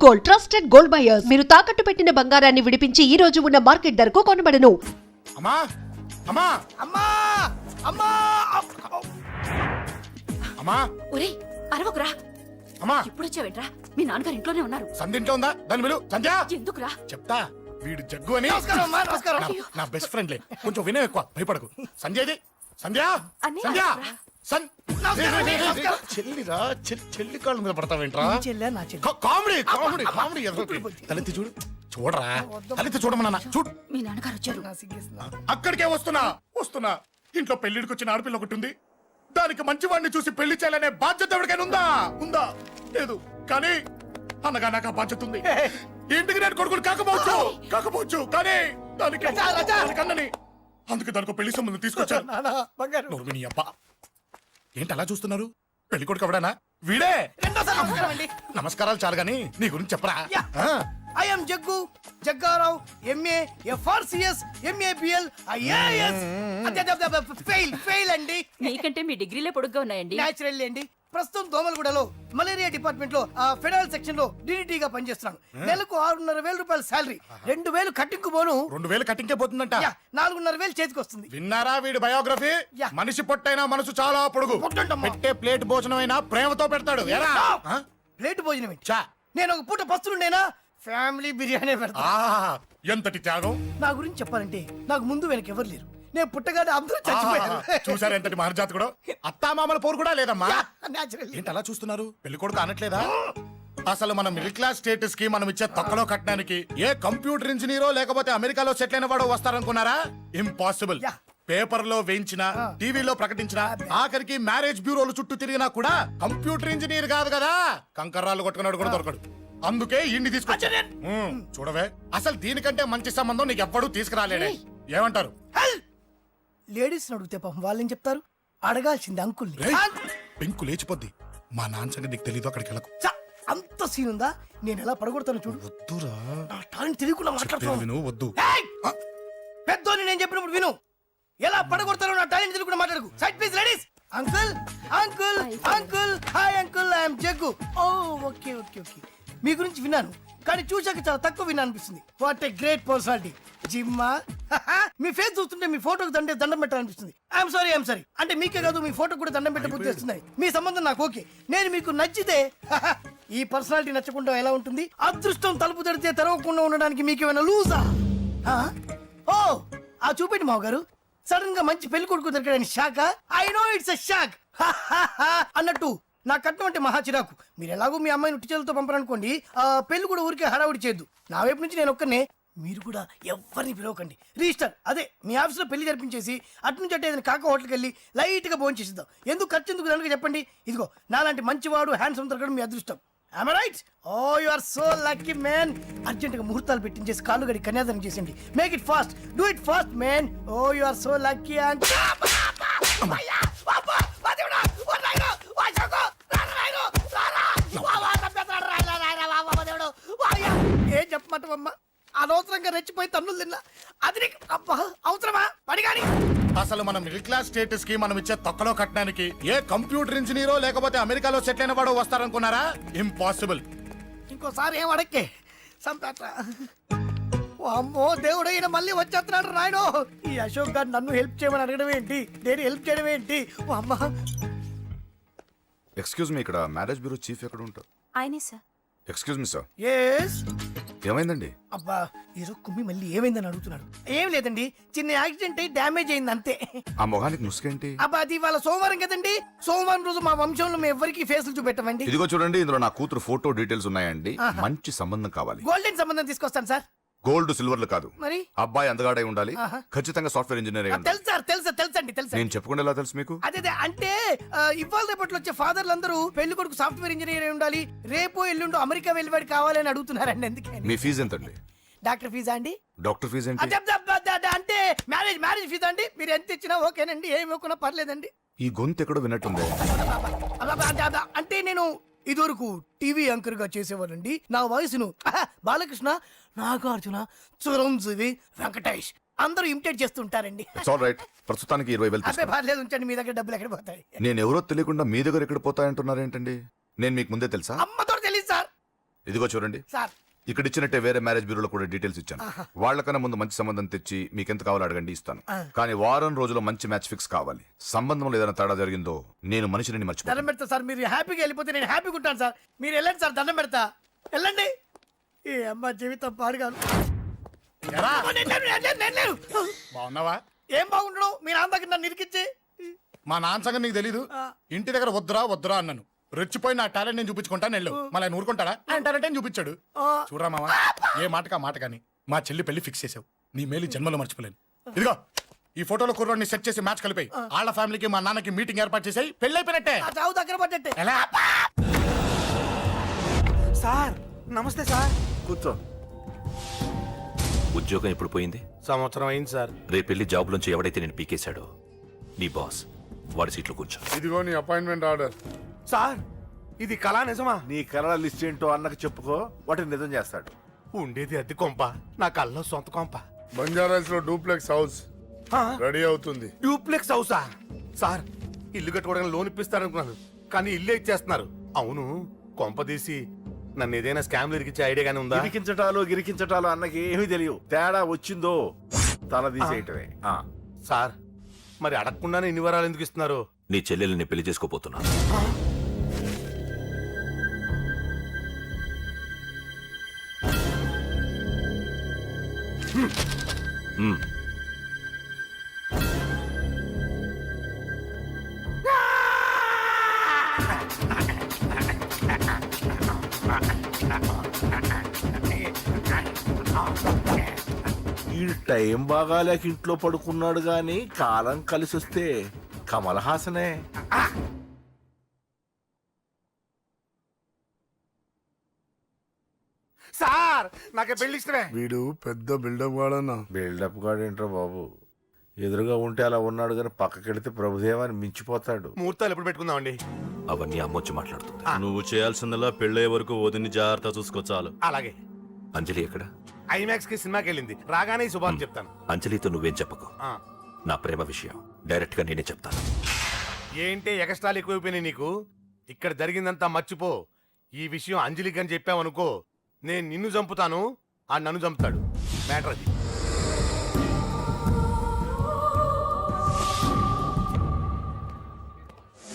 Gold, trusted gold buyers. మీరు తాకట్టు పెట్టిన బంగారాన్ని విడిపించి ఈ రోజు ఉన్న మార్కెట్ ధరకు కొనబడను. అమ్మా అమ్మా అమ్మా అమ్మా అమ్మా ఒరే అరవకురా. అమ్మా ఇప్పుడు వచ్చావేంట్రా? మీ నాన్నగారు ఇంట్లోనే ఉన్నారు. సంధ్య ఇంట్లో ఉందా? దాని విలు సంధ్య. ఎందుకురా? చెప్తా, వీడు జగ్గు అని నా బెస్ట్ ఫ్రెండ్లే. కొంచెం వినయం ఎక్కువ, భయపడకు. సంధ్యది సంధ్య అన్నయ్య, సంధ్య రా. చెల్లిరా, చెల్లి కాళ్ళ మీద పడతావేంట్రా? నా చెల్లి. Comedy comedy comedy. తలెత్తి చూడు, చూడరా, తలెత్తి చూడమన్నా చూడు. మీ నాన్నగారు వచ్చారు. అక్కడికే వస్తున్నా. ఇంట్లో పెళ్లిడికి వచ్చిన ఆడపిల్ల ఒకటి ఉంది. దానికి మంచివాడిని చూసి పెళ్లి చేయాలనే బాధ్యత ఎవరికైనా ఉందా? లేదు. కానీ అనగా నాకు ఆ బాధ్యత ఉంది. ఇంటికి నేను కొడుకుని కాకపోవచ్చు కానీ దానికి అన్నని, అందుకే దానికి పెళ్లి సంబంధం తీసుకొచ్చాను. నోర్మిని అబ్బా, ఏంటి అలా చూస్తున్నారు? పెళ్లి కొడుకు ఎవడానా? వీడే. నమస్కారాలు చాలు గాని నీ గురించి చెప్పరా. I am Jaggu, Jaggarao, MA, FRCS, MABL, IAS. Fail అండి. మీకంటే మీ డిగ్రీలే పొడుగ్గా ఉన్నాయండి. న్యాచురల్ అండి. ప్రస్తుతం దోమలగూడలో మలేరియా డిపార్ట్మెంట్ లో ఫెడరల్ సెక్షన్ లో DDT గా పనిచేస్తున్నాను. నెలకు 6,500 రూపాయల శాలరీ, 2,000 కట్టింగ్ పోను. 2,000 కట్టింకే పోతుందంట. 4,500 చేతికి వస్తుంది. విన్నారా వీడి బయోగ్రఫీ? మనిషి పొట్టైనా మనసు చాలా పొడుగు. పెట్టే ప్లేట్ భోజనం అయినా ప్రేమతో పెడతాడు. ప్లేట్ భోజనం ఏంటి? నేను ఒక పూట పస్తులుండేనా? ఫ్యామిలీ బిర్యానీ పెడతా. ఎంతటి త్యాగం! నా గురించి చెప్పాలంటే నాకు ముందు వెనక ఎవరు లేరు. నేను పుట్టగానే అందరూ చచ్చిపోయారు. చూసారు ఎంతటి మహర్జాత్ కూడా. అత్తామామల పోరు కూడా లేదమ్మా. న్యాచురల్. ఏంటి అలా చూస్తున్నారు? పెళ్లి కొడుకు అనట్లేదా? అసలు మన మిడిల్ క్లాస్ స్టేటస్ కి మనం ఇచ్చే తక్కువలో కట్టడానికి ఏ కంప్యూటర్ ఇంజనీరో లేకపోతే అమెరికాలో సెటిల్ అయిన వాడు వస్తారనుకున్నారా? ఇంపాసిబుల్. పేపర్ లో వేయించిన, టీవీలో ప్రకటించిన, ఆఖరికి మ్యారేజ్ బ్యూరోలు చుట్టూ తిరిగినా కూడా కంప్యూటర్ ఇంజనీర్ కాదు కదా, కంకర్రాలు కొట్టుకున్నాడు కూడా దొరకడు. అందుకే ఇండి తీసుకొచ్చా. చూడవే, అసలు దీనికంటే మంచి సంబంధం నీకు ఎవ్వడూ తీసుకురాలేడే. ఏమంటారు? లేడీస్ అడిగితే పాపం వాళ్ళేం చెప్తారు? అడగాల్సింది అంకుల్. పెంకు లేచిపోద్ది. మా నాన్న సంగతి నీకు తెలీదు. అక్కడికి వెళ్ళకు. అంత సీన్ ఉందా? నేను ఎలా పడగొడతాను చూడు. వద్దురా, నా టాలెంట్ తెలియకుండా మాట్లాడుతున్నావు. విను, వద్దు. పెద్దోని నేను చెప్పినప్పుడు విను. ఎలా పడగొడతారో నా టాలెంట్ తెలియకుండా మాట్లాడకు. Side please ladies. Uncle uncle uncle, hi uncle, I'm Jaggu. Oh okay okay okay. మీ గురించి విన్నాను కానీ చూశాక చాలా తక్కువ విన్నా అనిపిస్తుంది. What a great personality. జిమ్మా, మీ ఫేస్ చూస్తుంటే మీ ఫోటోకి దండం పెట్టాలనిపిస్తుంది. ఐఎమ్ సారీ అంటే మీకే కాదు, మీ ఫోటో కూడా దండం పెట్టబుద్ధి వస్తున్నాయి. మీ సంబంధం నాకు ఓకే. నేను మీకు నచ్చితే ఈ పర్సనాలిటీ నచ్చకుండా ఎలా ఉంటుంది? అదృష్టం తలుపు తెరితే తెరవకుండా ఉండడానికి మీకేమైనా లూజా? ఓ ఆ చూపెట్టి మావ గారు. సడన్ గా మంచి పెళ్లి కొడుకు దొరికాడని shock. I know it's a shock అన్నట్టు నా కట్నం అంటే మహా చిరాకు. మీరు ఎలాగో మీ అమ్మాయిని ఉట్టి చేతులతో పంపరనుకోండి, పెళ్లి కూడా ఊరికే హడావుడి చేయొద్దు. నా వైపు నుంచి నేను ఒక్కనే, మీరు కూడా ఎవరిని పిలవకండి. రిజిస్టర్ అదే మీ ఆఫీస్లో పెళ్లి జరిపించేసి అటు నుంచి అంటే ఏదైనా కాక హోటల్కి వెళ్ళి లైట్గా భోజనం చేసిద్దాం. ఎందుకు ఖర్చు ఎందుకు దానికి చెప్పండి. ఇదిగో నాలాంటి మంచివాడు హ్యాండ్సమ్ దొరకడం మీ అదృష్టం. Am I right? Oh, you are so lucky, man. అర్జెంటుగా ముహూర్తాలు పెట్టించేసి కాళ్ళు గడి కన్యాదానం చేసేయండి. Make it fast, do it fast, man. Oh, you are so lucky and ఏం చెప్పమంటావమ్మా? అనవసరంగా రెచ్చిపోయి తన్నులు తిన్నా. అది నీకు అవసరమా? పడిగాని అసలు మన మిడిల్ క్లాస్ స్టేటస్ కి మనం ఇచ్చే తక్కువలో కట్టడానికి ఏ కంప్యూటర్ ఇంజనీరో లేకపోతే అమెరికాలో సెటిల్ అయిన వాడు వస్తారనుకున్నారా? ఇంపాసిబుల్. ఇంకోసారి ఏం అడక్కే సంపేట. అమ్మో దేవుడు, ఈయన మళ్ళీ వచ్చేస్తున్నాడు రాయడు. ఈ అశోక్ గారు నన్ను హెల్ప్ చేయమని అడగడం ఏంటి, నేను హెల్ప్ చేయడం ఏంటి? అమ్మా. ఎక్స్క్యూజ్ మీ, ఇక్కడ మ్యారేజ్ బ్యూరో చీఫ్ ఎక్కడ ఉంటారు? ఆయనే sir. Excuse me sir. Yes. ఏమైందండి? అబ్బా ఏదో కుమ్మి మళ్ళీ ఏమైందని అడుగుతున్నాడు. ఏం లేదండి, చిన్న యాక్సిడెంట్ అయి డ్యామేజ్ అయింది అంతే. ఆ మొహానికి ముసుకేంటి? అబ్బా అది ఇవాళ సోమవారం కదండి. సోమవారం రోజు మా వంశంలో మేము ఎవరికి ఫేసులు చూపెట్టమండి. ఇదిగో చూడండి, ఇందులో నా కూతురు ఫోటో డీటెయిల్స్ ఉన్నాయండి. మంచి సంబంధం కావాలి. గోల్డెన్ సంబంధం తీసుకొస్తాను సార్. గోల్డ్ సిల్వర్లు కాదు, మరి అబ్బాయి అందగాడై ఉండాలి. ఖచ్చితంగా సాఫ్ట్వేర్ ఇంజనీర్ అయి ఉండాలి. తెలుసు సార్, తెలుసండి. నేను చెప్పకుండా ఎలా తెలుసు మీకు? అదే అంటే ఇవాళ రేపట్లో వచ్చే ఫాదర్లు అందరూ పెళ్లి కొడుకు సాఫ్ట్వేర్ ఇంజనీర్ అయి ఉండాలి, రేపు ఎల్లుండో అమెరికా వెళ్ళివాడు కావాలని అడుగుతున్నారండి. ఎందుకని? మీ ఫీజు ఎంతండి? డాక్టర్ ఫీజా అండి? డాక్టర్ ఫీజు ఏంటి? అంటే మ్యారేజ్ ఫీజా అండి. మీరు ఎంత ఇచ్చినా ఓకేనండి, ఏమి ఇవ్వకున్నా పర్లేదండి. ఈ గొంతు ఎక్కడో విన్నట్టుంది. అంటే నేను ఇదివరకు టీవీ యాంకర్ గా చేసేవాడండి. నా వయసును బాలకృష్ణ, నాగార్జున, చిరంజీవి, వెంకటేష్ అందరూ ఇమిటేట్ చేస్తుంటారండి. ప్రస్తుతానికి 20,000 అదే పర్లేదు, ఉంచండి. మీ దగ్గర డబ్బులు ఎక్కడ పోతాయి? నేను ఎవరో తెలియకుండా మీ దగ్గర ఎక్కడ పోతాయంటున్నారేంటండి? నేను మీకు ముందే తెలుసా? అమ్మతో తెలియదు సార్. ఇదిగో చూడండి, సార్ ఇక్కడ ఇచ్చినట్టే వేరే మ్యారేజ్ బ్యూరోలో కూడా డీటెయిల్స్ ఇచ్చాను. వాళ్ళకన్నా ముందు మంచి సంబంధం తెచ్చి మీకు ఎంత కావాలో అడగండి, ఇస్తాను. కానీ వారం రోజుల్లో మంచి మ్యాచ్ ఫిక్స్ కావాలి. సంబంధంలో ఏదైనా తేడా జరిగిందో నేను మనిషిని మర్చిపోతాను. దండం పెడతా సార్, మీరు హ్యాపీగా వెళ్ళిపోతే నేను హ్యాపీగా ఉంటాను సార్. మీరు వెళ్ళండి సార్, దండం పెడతా, వెళ్ళండి. ఈ అమ్మ జీవితం పాడుగాను. ఎరా నేను లేను. బాగున్నావా? ఏం బాగుండడం, మీ నాన్న దగ్గర నన్ను ఇరికిచ్చి. మా నాన్న సంగతి నీకు తెలీదు. ఇంటి దగ్గర వద్దురా వద్దురా అన్నాను. రెచ్చిపోయి నా టాలెంట్ నేను చూపించుకుంటాను వెళ్ళు. మళ్ళీ ఆయన ఊరుకుంటాడా? ఆయన టాలెంట్ అని చూపించాడు. చూడరా మావా, ఏ మాటకా మాట కానీ మా చెల్లి పెళ్లి ఫిక్స్ చేసావు. నీ మేలు జన్మలో మర్చిపోలేను. ఇదిగో ఈ ఫోటోలో కుర్రాన్ని సెట్ చేసి మ్యాచ్ కలిపాయి. వాళ్ళ ఫ్యామిలీకి మా నాన్నకి మీటింగ్ ఏర్పాటు చేసాయి. పెళ్లి అయిపోయినట్టే. ఆ చావు దగ్గర పడ్డట్టే. ఎలా? సార్ నమస్తే సార్. కూర్చో. ఉద్యోగం ఎప్పుడు పోయింది? సంవత్సరం అయింది సార్. రేపెళ్ళి జాబ్ నుంచి ఎవడైతే నేను పీకేశాడో నీ బాస్ వాడి సీట్లో కూర్చో. ఇదిగో నీ అపాయింట్మెంట్ ఆర్డర్. సార్ ఇది కళా నిజమా? నీ కలల లిస్ట్ ఏంటో అన్నకు చెప్పుకో, వాటిని నిజం చేస్తాడు. ఉండేది అద్దె కొంప, నా కళ్ళలో సొంత కొంప. బంజారాస్ లో డూప్లెక్స్ హౌస్ రెడీ అవుతుంది. డూప్లెక్స్ హౌసా? సార్ ఇల్లు కట్టుకోవడానికి లోన్ ఇప్పిస్తారనుకున్నాను, కానీ ఇల్లే ఇచ్చేస్తున్నారు. అవును, కొంప తీసి నన్ను ఏదైనా స్కామ్ ఇరికిచ్చే ఐడియా గానీ ఉందా? గిరికించటాలు అన్నకి ఏమీ తెలియవు. తేడా వచ్చిందో తల తీసేయటమే. సార్ మరి అడగకుండానే ఇన్ని వరాలు ఎందుకు ఇస్తున్నారు? నీ చెల్లెల్ని పెళ్లి చేసుకోపోతున్నా. ఈ టైం బాగాలేక ఇంట్లో పడుకున్నాడు గాని కాలం కలిసి వస్తే కమల్ హాసనే. సార్ నాకే పెళ్లి ఇష్టమే. వీడు పెద్ద బిల్డప్ వాడన్నా. బిల్డప్ గాడేంట్రా బాబు, ఎదురుగా ఉంటే అలా ఉన్నాడు గాని పక్కకెడితే ప్రభుదేవాన్ని మించిపోతాడు. ముహూర్తాలు ఎప్పుడు పెట్టుకుందామండి? అవన్నీ అమ్మొచ్చి మాట్లాడుతుంది. నువ్వు చేయాల్సిందలా పెళ్ళే వరకు వదిని జాగ్రత్త చూసుకో చాలు. అలాగే. అంజలి ఎక్కడ? ఐమాక్స్ కి సినిమాకి వెళ్ళింది, రాగానే శుభాన్ని చెప్తాను. అంజలితో నువ్వేం చెప్పకు. ఆ. నా ప్రేమ విషయం డైరెక్ట్ గా నేనే చెప్తాను. ఏంటి ఎగస్ట్రాలు ఎక్కువైపోయినాయి నీకు? ఇక్కడ జరిగిందంతా మర్చిపో. ఈ విషయం అంజలికి అని చెప్పావనుకో, నేను నిన్ను చంపుతాను, ఆ నన్ను చంపుతాడు. మ్యాటర్ అది.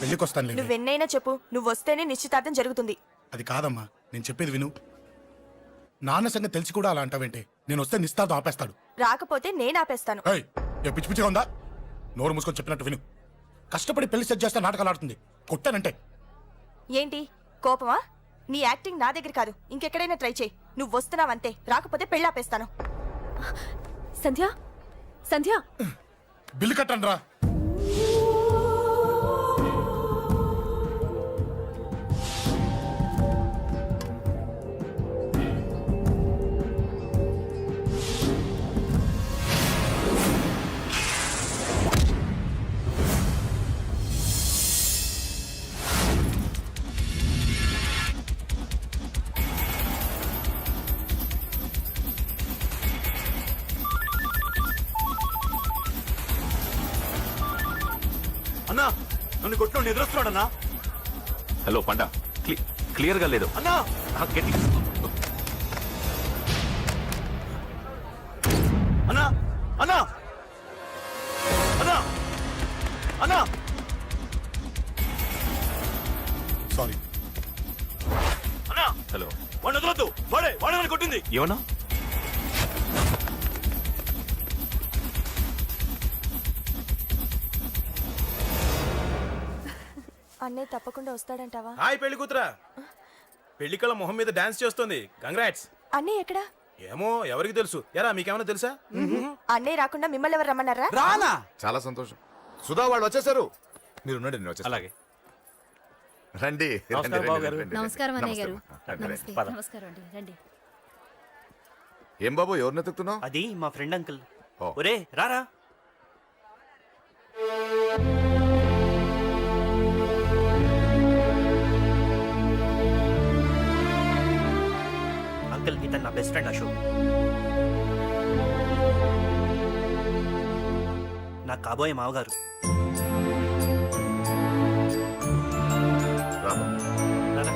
పెళ్లికి వస్తాను. నువ్వెన్నైనా చెప్పు, నువ్వు వస్తేనే నిశ్చితార్థం జరుగుతుంది. అది కాదమ్మా, నేను చెప్పేది విను. నాన్న సంగతి తెలిసి కూడా అలా అంటావేంటే? నేను వస్తే నిస్తాతో ఆపేస్తాడు. రాకపోతే నేను ఆపేస్తాను. ఏయ్, ఏ పిచ్చి పిచ్చిగా ఉందా? నోరు మూసుకొని చెప్పినట్టు విను. కష్టపడి పెళ్లి సెట్ చేస్తే నాటకాలు ఆడుతుంది. కొట్టానంటే ఏంటి కోపమా? నీ యాక్టింగ్ నా దగ్గర కాదు, ఇంకెక్కడైనా ట్రై చేయి. నువ్వు వస్తున్నావంతే, రాకపోతే పెళ్ళాపేస్తాను. సంధ్య, సంధ్య, బిల్లు కట్టండి రా. అన్నా నన్ను కొట్టు నిద్రస్తున్నాడన్నా. హలో పండా, క్లియర్ గా లేదు అన్నా. గట్టి. అన్నా అన్నా అన్నా అన్నా. సారీ. అన్నా హలో, వాడిని వదలొద్దు. వాడే నన్ను కొట్టింది. ఏమన్నా? అన్నయ్య తప్పకుండా వస్తాడంటావా? హాయ్ పెళ్లి కూతురా. పెళ్లి కళ మొహం మీద డాన్స్ చేస్తుంది. కంగ్రాట్స్. అన్నయ్య ఎక్కడా? ఏమో ఎవరికి తెలుసు. ఎరా మీకేమైనా తెలుసా? అన్నయ్య రాకుండా మిమ్మల్ని ఎవరు రమ్మన్నారా? రానా? చాలా సంతోషం. సుధా వాళ్ళు వచ్చేసారు. మీరు ఉండండి, నేను వచ్చేస్తాను. అలాగే. రండి. నమస్కారం బాబు గారు. నమస్కారం అన్నయ్య గారు. నమస్తే. నమస్కారం అండి, రండి. ఏం బాబు, ఎవరిని ఎత్తుకుతున్నావు? అది మా ఫ్రెండ్ అంకుల్. ఓ. ఒరే రారా. అంకుల్ ఇతను నా బెస్ట్ ఫ్రెండ్ అశోక్. నా కాబోయే మావగారు. రాబా. రారా.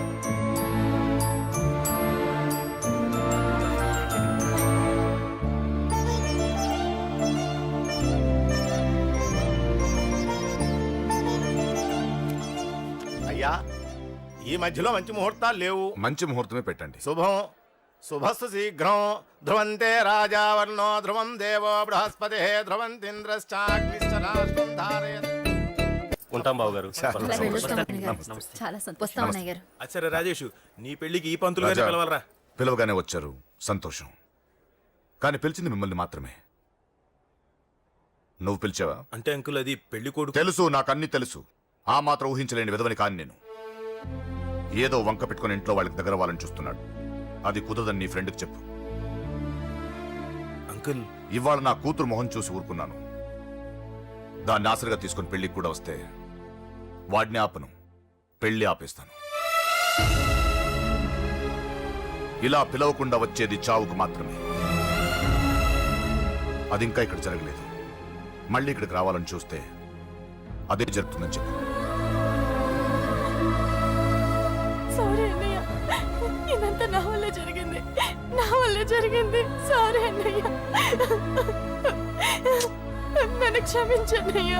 ఈ మధ్యలో మంచి ముహూర్తాలు లేవు. మంచి ముహూర్తమే పెట్టండి. శుభం శుభస్సు శీఘ్రం ధ్రువంతే రాజావర్ణో ధ్రువం దేవో బృహస్పతి ధ్రువంతింద్రశ్చాగ్నిశ్చ రాష్ట్రం ధారయత్. ఉంటాం బాబు గారు. చాలా సంతోషం అన్నయ్య గారు. అచ్చరే రాజేష్, నీ పెళ్లికి ఈ పంతులు గారిని రాజా, పిలవాలరా. పిలవగానే వచ్చారు, సంతోషం. కానీ పిలిచింది మిమ్మల్ని మాత్రమే. నువ్వు పిలిచావా? అంటే అంకుల్ అది పెళ్లి కొడుకు. తెలుసు, నాకన్నీ తెలుసు. ఆ మాత్రం ఊహించలేని విధవని కాని నేను. ఏదో వంక పెట్టుకుని ఇంట్లో వాళ్ళకి దగ్గర వాళ్ళని చూస్తున్నాడు. అది కుదరదని నీ ఫ్రెండ్కి చెప్పు. అంకుల్ ఇవాళ నా కూతురు మొహం చూసి ఊరుకున్నాను. దాన్ని ఆసరిగా తీసుకుని పెళ్లికి కూడా వస్తే వాడిని ఆపను, పెళ్లి ఆపేస్తాను. ఇలా పిలవకుండా వచ్చేది చావుకు మాత్రమే. అది ఇంకా ఇక్కడ జరగలేదు. మళ్ళీ ఇక్కడికి రావాలని చూస్తే అదే జరుగుతుందని చెప్పు. సారీ అన్నయ్య, ఇదంతా నా వల్ల జరిగింది, నా వల్ల జరిగింది. సారీ అన్నయ్య, నన్ను క్షమించన్నయ్య.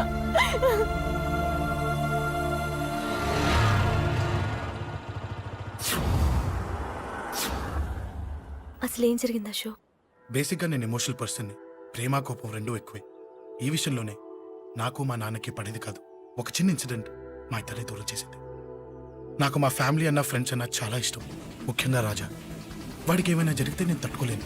అసలు ఏం జరిగింది అశోక్? బేసిక్గా నేను ఎమోషనల్ పర్సన్ని. ప్రేమ కోపం రెండూ ఎక్కువే. ఈ విషయంలోనే నాకు మా నాన్నకి పడేది కాదు. ఒక చిన్న ఇన్సిడెంట్ మా ఇద్దరిని దూరం చేసింది. నాకు మా ఫ్యామిలీ అన్న ఫ్రెండ్స్ అన్న చాలా ఇష్టం, ముఖ్యంగా రాజా. వాడికి ఏమైనా జరిగితే నేను తట్టుకోలేను.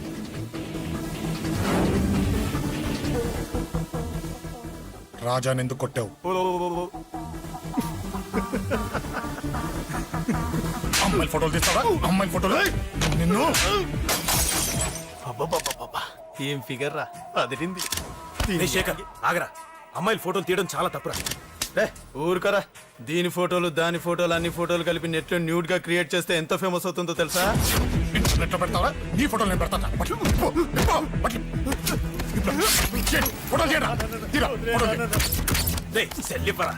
రాజాని ఎందుకు కొట్టావు? అమ్మాయిల ఫోటోలు తీస్తావా? అమ్మాయిల ఫోటోలు నిన్ను. ఏం ఫిగర్ రా, అదిరింది. శేఖర్ ఆగరా, అమ్మాయిల ఫోటోలు తీయడం చాలా తప్పురా. ఊరుకరా, దీని ఫోటోలు దాని ఫోటోలు అన్ని ఫోటోలు కలిపి నెట్ లో న్యూడ్ గా క్రియేట్ చేస్తే ఎంత ఫేమస్ అవుతుందో తెలుసా? ఇంటర్నెట్ లో పెడతావా? నీ ఫోటోలు నేను పెడతా. ఫోటోలు చేయరా, తీరా ఫోటోలు చేయి. సెల్లిపరా.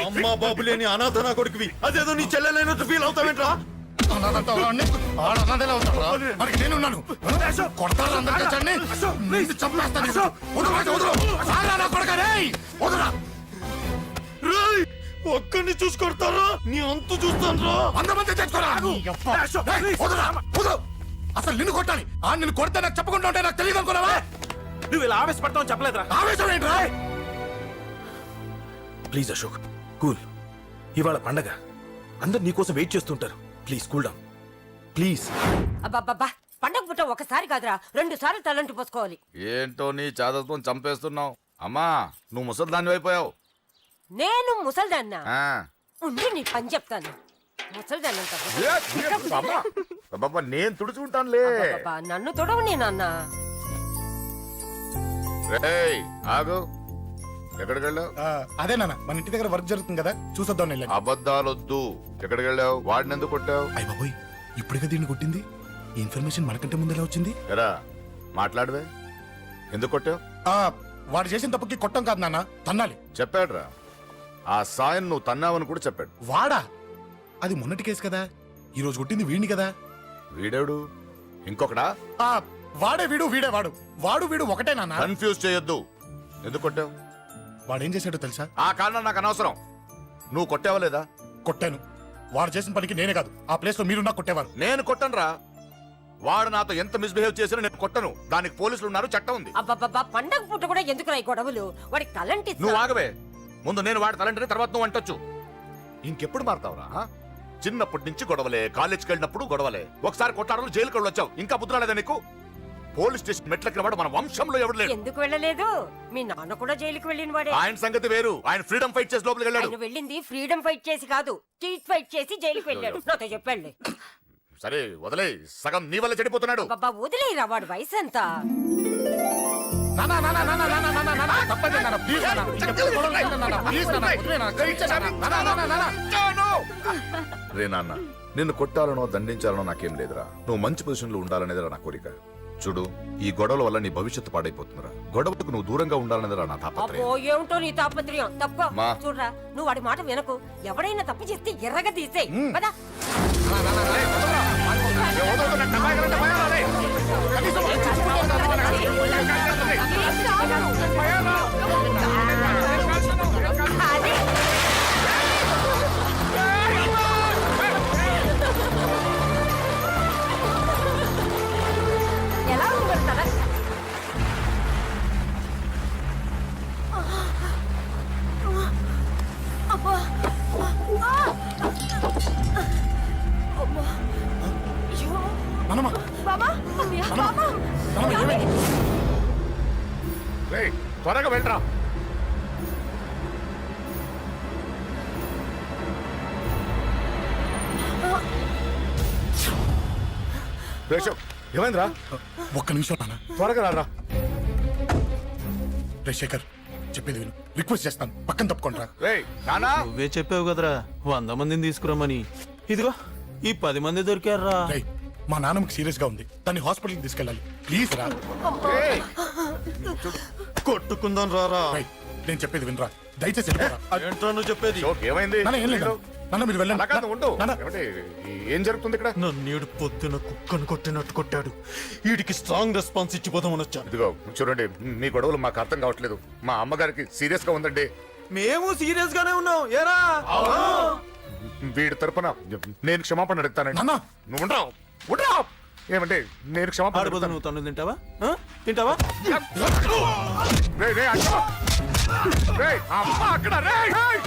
అమ్మా బాబు లేని అనాథ నా కొడుకువి, అదేదో నీ చెల్లెలైనట్టు ఫీల్ అవుతావేంట్రా? నేనున్నాను. కొడతారు అందరికీ చండి, చంపేస్తాను. ఒక్కడిని చూసి కొడతారా? నీ అంతు చూస్తాను. అంతమంది తెచ్చుకోరా. అసలు నిన్ను కొట్టాలి. నిన్ను కొడితే నాకు చెప్పకుండా ఉంటే నాకు తెలియదు అనుకున్నావా? నువ్వు ఇలా ఆవేశపడతావు చెప్పలేదురా. ఆవేశం ఏంట్రా? Please Ashok, cool. ఇవాళ పండగ, అందరు నీకోసం వెయిట్ చేస్తుంటారు. Please cool down, please. అబ్బబ్బబ్బా, పండగ పుట్ట ఒకసారి కాదురా, 2 సార్లు తలంటి పోసుకోవాలి. ఏంటో నీ చాదత్వం చంపేస్తున్నావు. అమ్మా, నువ్వు ముసలి దాన్ని అయిపోయావు. నేను ముసల్దాన్నా? ఉండి నీ పని చెప్తాను. ముసల్దాన్నంత నేను తుడుచుకుంటానులే. నన్ను తొడవు నీ నాన్న. రేయ్, ఆగు. ఎక్కడికి వెళ్ళావు? అదే నాన్న, మన ఇంటి దగ్గర వర్క్ జరుగుతుంది కదా, చూసొద్దాం. అబద్ధాలొద్దు. ఎక్కడికి వెళ్ళావు? వాడిని ఎందుకు కొట్టావు? అయ్య బాబోయ్, ఇప్పుడుగా దీన్ని కొట్టింది. ఈ ఇన్ఫర్మేషన్ మనకంటే ముందు ఎలా వచ్చింది? ఎరా మాట్లాడవే, ఎందుకు కొట్టావు? వాడు చేసిన తప్పుకి కొట్టం కాదు నాన్న, తన్నాలి. చెప్పాడురా, ఆ సాయం నువ్వు తన్నావని కూడా చెప్పాడు. వాడా? అది మొన్నటి కేసు కదా, ఈ రోజు కొట్టింది వీడిని కదా. వీడేడు ఇంకొకడా? వాడే వీడు, వీడే వాడు. వాడు వీడు ఒకటే నాన్న. కన్ఫ్యూజ్ చేయొద్దు. ఎందుకు కొట్టావు? వాడేం చేశాడో తెలుసా? ఆ కారణం నాకు అనవసరం. నువ్వు కొట్టావా లేదా? కొట్టాను. వాడు చేసిన పనికి నేనే కాదు, ఆ ప్లేస్ లో మీరు నాకు కొట్టేవారు. నేను కొట్టనురా. వాడు నాతో ఎంత మిస్బిహేవ్ చేసినా నేను కొట్టను. దానికి పోలీసులు ఉన్నారు, చట్టం ఉంది. అబ్బబ్బబ్బా, పండగ పుట్ట కూడా ఎందుకు ఈ గొడవలు? వాడికి తలంటి. నువ్వు ఆగవే. ముందు నేను వాడి తలంటే తర్వాత నువ్వు అంటొచ్చు. ఇంకెప్పుడు మారుతావురా? చిన్నప్పటి నుంచి గొడవలే, కాలేజ్కి వెళ్ళినప్పుడు గొడవలే. ఒకసారి కొట్టాడలు జైలుకి వచ్చావు, ఇంకా బుద్ధి రాలేదా నీకు? పోలీస్ స్టేషన్ మెట్లకి వాడు మన వంశంలో ఎవడు లేడు. ఎందుకు వెళ్ళలేదు? మీ నాన్న కూడా జైలుకి వెళ్ళిన వాడే. ఆయన సంగతి వేరు. ఆయన ఫ్రీడమ్ ఫైట్ చేసి లోపలికి వెళ్ళాడు. ఆయన వెళ్ళింది ఫ్రీడమ్ ఫైట్ చేసి కాదు, స్ట్రీట్ ఫైట్ చేసి జైలుకి వెళ్ళాడు. నాతో చెప్పండి. సరే వదిలే, సగం నీ వల్ల చెడిపోతున్నాడు. బాబా వదిలేరా, వాడు వయసు ఎంత? రే నాన్న, నిన్ను కొట్టాలనో దండించాలనో నాకేం లేదురా. నువ్వు మంచి పొజిషన్ లో ఉండాలనేదిరా నా కోరిక. చూడు, ఈ గొడవల వల్ల నీ భవిష్యత్తు పాడైపోతుందిరా. గొడవకు నువ్వు దూరంగా ఉండాలనేదిరా నా తాపత్రయం. అబ్బో, ఏమిటో నీ తాపత్రయం. తప్ప మా. చూడరా, నువ్వు వాడి మాట వినకు. ఎవడైనా తప్పు చేస్తే ఎర్రగా తీసేయ్. పద. అదే రేయ్, త్వరగా వెళ్ళరా. రేషవ్, ఏమైందిరా? ఒక్క నిమిషం నాన్న. త్వరగా రారా. రే శేఖర్, చెప్పేది విను. రిక్వెస్ట్ చేస్తాను, పక్కన తప్పుకుంటారా. రేయ్ నానా, నువ్వే చెప్పావు కదరా 100 మందిని తీసుకురమ్మని. ఇదిగో ఈ 10 మంది దొరికారా. రేయ్, మా నాన్నకి సీరియస్ గా ఉంది, దాన్ని హాస్పిటల్కి తీసుకెళ్ళాలి. ప్లీజ్ రా. రేయ్, కొట్టుకుందాం రారా. రేయ్, నేను చెప్పేది వినరా, దయచేసి వెళ్ళిపోరా. ఏంట్రా నువ్వు చెప్పేది? షోక్ ఏమైంది? నాన్న, ఏం లేదు నాన్న, మీరు వెళ్ళండి. అలా కాదు, ఉండు. నాన్న, ఏమండి, ఏం జరుగుతుంది ఇక్కడ? నన్నేడు పొద్దున కుక్కను కొట్టినట్టు కొట్టాడు. వీడికి స్ట్రాంగ్ రెస్పాన్స్ ఇచ్చిపోదామని వచ్చాను. ఇదిగో చూడండి, మీ గొడవలు మాకు అర్థం కావట్లేదు. మా అమ్మగారికి సీరియస్ గా ఉందండి. మేము సీరియస్ గానే ఉన్నాం. ఏరా వీడి తరపున నేను క్షమాపణ అడుగుతానండి. నాన్న. నువ్వు ఉండరావు, ఉండరావు. ఏమంటే నేను క్షమాపణ ఆడిపోతా. అడుగుతాను. నువ్వు తను తింటావా? తింటావా? రేయ్, రేయ్, అక్కడ. రేయ్, అమ్మ అక్కడ. రేయ్, రేయ్.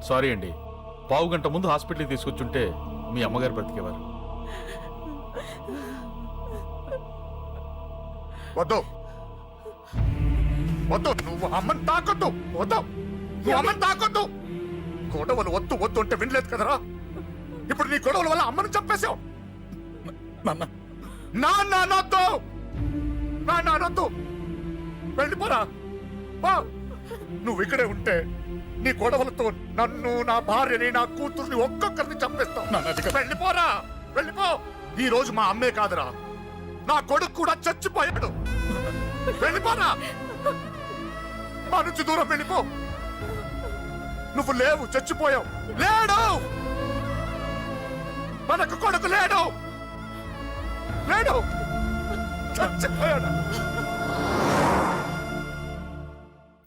సారీ అండి, పావు గంట ముందు హాస్పిటల్కి తీసుకొచ్చుంటే మీ అమ్మగారు బ్రతికేవారు. వద్దు, వద్దు, నువ్వు అమ్మని తాకొద్దు. వద్దు, నువ్వు అమ్మని తాకొద్దు. గొడవలు వద్దు వద్దు అంటే వినలేదు కదరా. ఇప్పుడు నీ గొడవల వల్ల అమ్మని చంపేశావు. నాన్న, నాన్నొద్దు, నాన్నొద్దు. వెళ్ళిపోరా. పో. నువ్వు ఇక్కడే ఉంటే నీ గొడవలతో నన్ను, నా భార్యని, నా కూతుర్ని ఒక్కొక్కరిని చంపేస్తావు. నాన్న, అది కాదు. వెళ్ళిపోరా, వెళ్ళిపో. ఈ రోజు మా అమ్మే కాదురా, నా కొడుకు కూడా చచ్చిపోయాడు. వెళ్ళిపోరా, మా నుంచి దూరం వెళ్ళిపో. నువ్వు లేవు, చచ్చిపోయావు. లేడు, మనకు కొడుకు లేడు, లేడు, చచ్చిపోయాడు.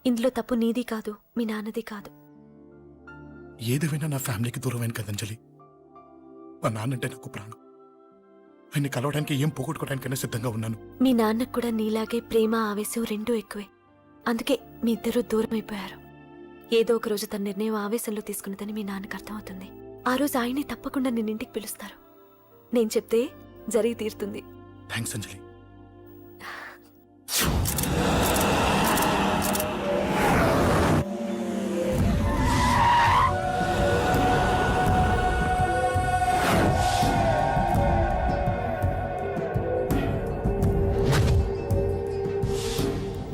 ఇందులో తప్పు నీది కాదు, మీ నాన్నది కాదు. ఏదేమైనా నా ఫ్యామిలీకి దూరమైన కదంజలి. మా నాన్నంటే నాకు ప్రాణం. ఆయన్ని కలవడానికి ఏం పోగొట్టుకోవడానికైనా సిద్ధంగా ఉన్నాను. మీ నాన్నకు కూడా నీలాగే ప్రేమ, ఆవేశం రెండూ ఎక్కువే. అందుకే మీ ఇద్దరూ దూరం అయిపోయారు. ఏదో ఒక రోజు తన నిర్ణయం ఆవేశంలో తీసుకున్నదని మీ నాన్నకు అర్థమవుతుంది. ఆ రోజు ఆయనే తప్పకుండా నిన్నింటికి పిలుస్తారు. నేను చెప్తే జరిగి తీరుతుంది. థ్యాంక్స్ అంజలి.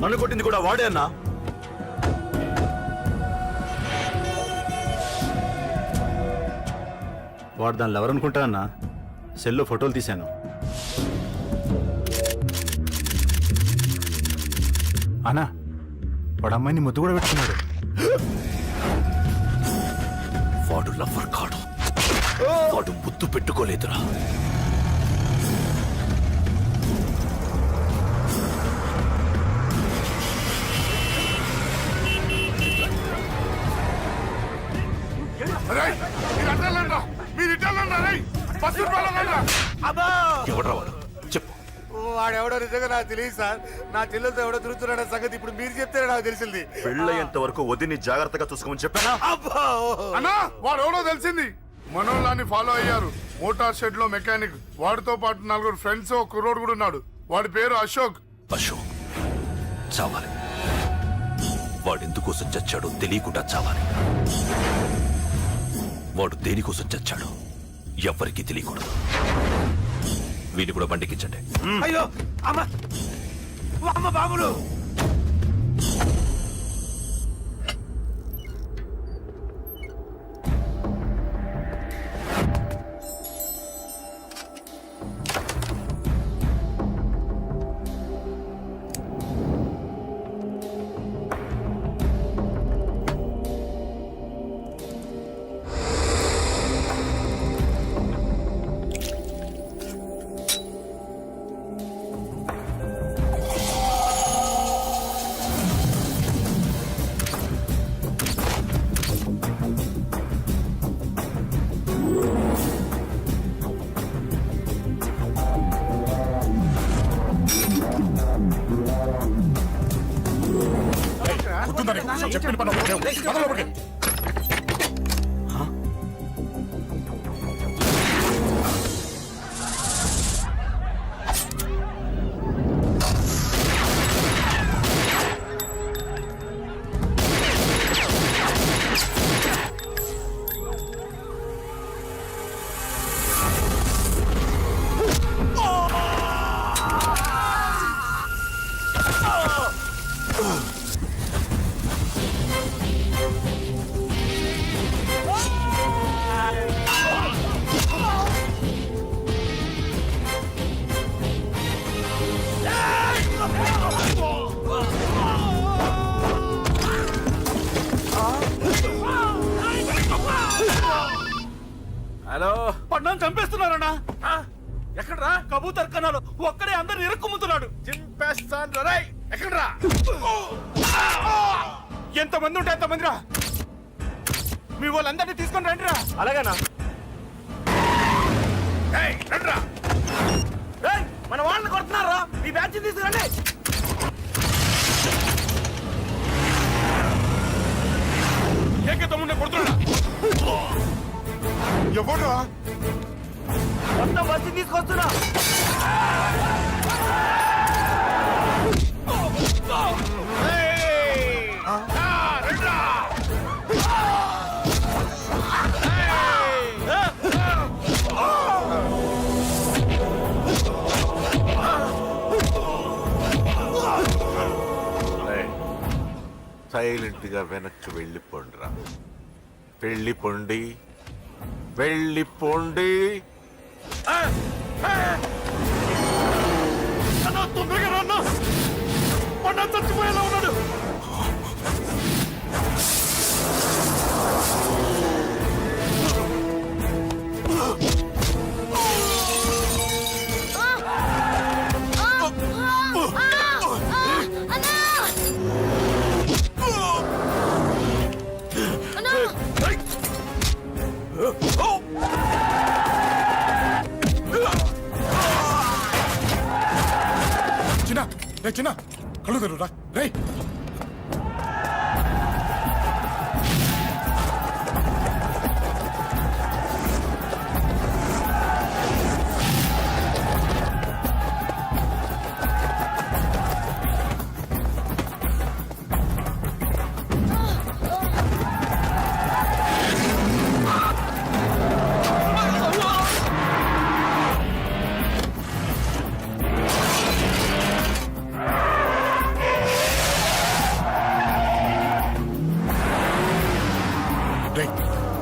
నన్ను కొట్టింది కూడా వాడే అన్నా. వాడు దానిలో ఎవరనుకుంటా అన్న, సెల్లో ఫోటోలు తీశాను. అన్నా, వాడు అమ్మాయిని ముద్దు కూడా పెట్టుకున్నాడు. వాడు లవ్వర్ కాడు, వాడు ముద్దు పెట్టుకోలేదురా. ఎవడ్రా వాడు? చెప్పు. వాడెవడో నిజంగా నాకు తెలియదు సార్. నా చెల్లెలతో ఎవడో తిరుగుతున్నాడ సంగతి ఇప్పుడు మీరు చెప్తే నాకు తెలిసింది. పెళ్ళయ్యేంత వరకు వదిని జాగ్రత్తగా చూసుకోమని చెప్పానా? అన్నా, వాడు ఎవడో తెలిసింది. మనోళ్ళని ఫాలో అయ్యారు. మోటార్ షెడ్ లో మెకానిక్. వాడితో పాటు 4 ఫ్రెండ్స్, ఒక కుర్రోడు కూడా ఉన్నాడు. వాడి పేరు అశోక్. అశోక్ చావాలి. వాడెందుకోసం చచ్చాడో తెలియకుండా చావాలి. వాడు దేనికోసం చచ్చాడో ఎవ్వరికీ తెలియకూడదు. వీడిని కూడా బండికించండి. అయ్యో అమ్మ, అమ్మ బాబులు. చెప్పిన పని ఒకటే. పద లోపలికి. హలో పడ్డాను చంపేస్తున్నారన్నా. ఎక్కడ్రా? కబూతర్ కన్నాలు ఒక్కడే అందరు ఇరుక్కుముతున్నాడు. చింపేస్తాను రై. ఎక్కడ్రా? ఎంతమంది ఉంటే ఎంతమంది రా. మీ వాళ్ళందరినీ తీసుకొని రండి రా. అలాగేనా? రండ్రా. మన వాళ్ళని కొడుతున్నారా? ఈ బ్యాచ్ తీసుకురండి. తమ్ముడిని కొడుతున్నా. ఎవడ్రా? మొత్తం బస్సు తీసుకొస్తున్నా. సైలెంట్ గా వెనక్కి వెళ్ళిపోండిరా. వెళ్ళిపోండి, వెళ్ళిపోండి. తొందరగా రా అన్నా. పడ్డా చచ్చిపోయేలా ఉన్నాడు. చిన్న రే, చిన్న కళ్ళు తెరురా రే.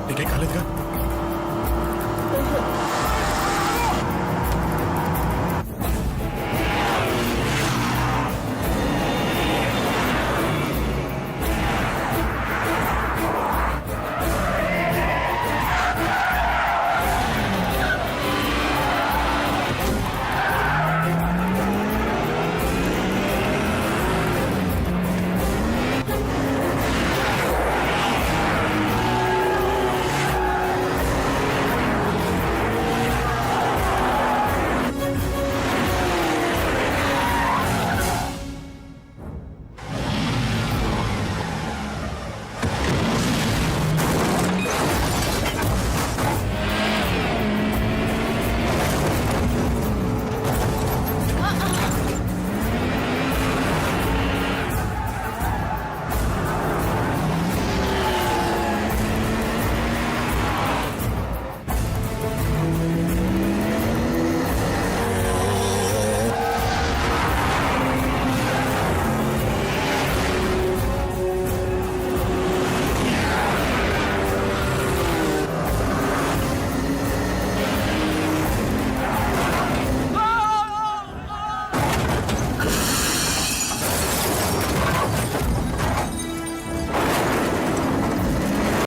నీకేం కాలేదుగా?